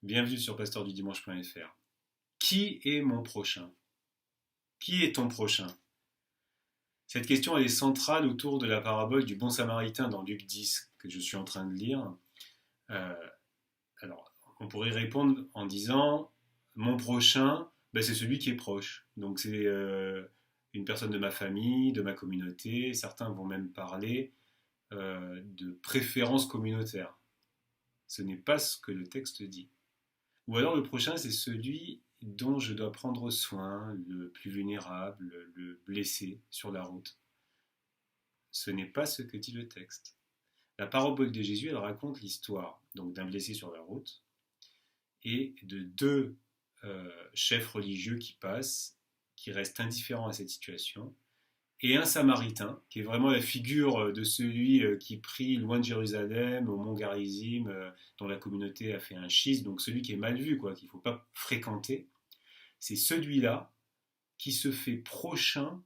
Bienvenue sur pasteurdudimanche.fr. Qui est mon prochain? Qui est ton prochain? Cette question elle est centrale autour de la parabole du bon samaritain dans Luc 10 que je suis en train de lire. Euh, alors, on pourrait répondre en disant mon prochain, ben, c'est celui qui est proche. Donc c'est une personne de ma famille, de ma communauté. Certains vont même parler de préférence communautaire. Ce n'est pas ce que le texte dit. Ou alors le prochain, c'est celui dont je dois prendre soin, le plus vulnérable, le blessé sur la route. Ce n'est pas ce que dit le texte. La parabole de Jésus, elle raconte l'histoire donc d'un blessé sur la route et de deux chefs religieux qui passent, qui restent indifférents à cette situation, et un samaritain, qui est vraiment la figure de celui qui prie loin de Jérusalem, au mont Garizim, dont la communauté a fait un schisme, donc celui qui est mal vu, quoi, qu'il ne faut pas fréquenter. C'est celui-là qui se fait prochain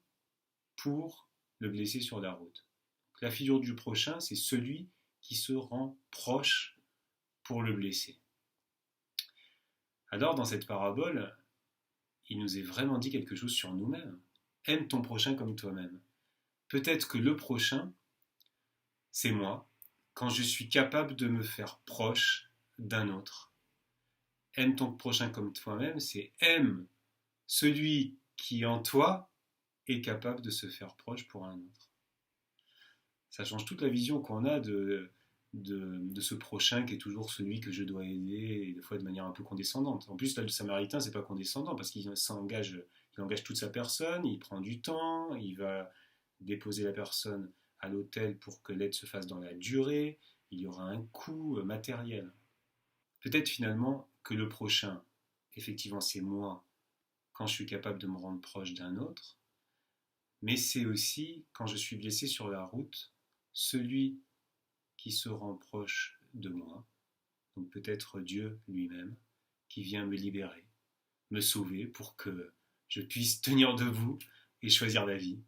pour le blessé sur la route. Donc, la figure du prochain, c'est celui qui se rend proche pour le blessé. Alors, dans cette parabole, il nous est vraiment dit quelque chose sur nous-mêmes. Aime ton prochain comme toi-même. Peut-être que le prochain, c'est moi, quand je suis capable de me faire proche d'un autre. Aime ton prochain comme toi-même, c'est aime celui qui en toi est capable de se faire proche pour un autre. Ça change toute la vision qu'on a de ce prochain qui est toujours celui que je dois aider, et des fois de manière un peu condescendante. En plus, là, le samaritain, c'est pas condescendant parce qu'il engage toute sa personne, il prend du temps, il va déposer la personne à l'hôtel pour que l'aide se fasse dans la durée, il y aura un coût matériel. Peut-être finalement que le prochain, effectivement, c'est moi quand je suis capable de me rendre proche d'un autre, mais c'est aussi, quand je suis blessé sur la route, celui qui se rend proche de moi, donc peut-être Dieu lui-même, qui vient me libérer, me sauver pour que je puisse tenir debout et choisir la vie.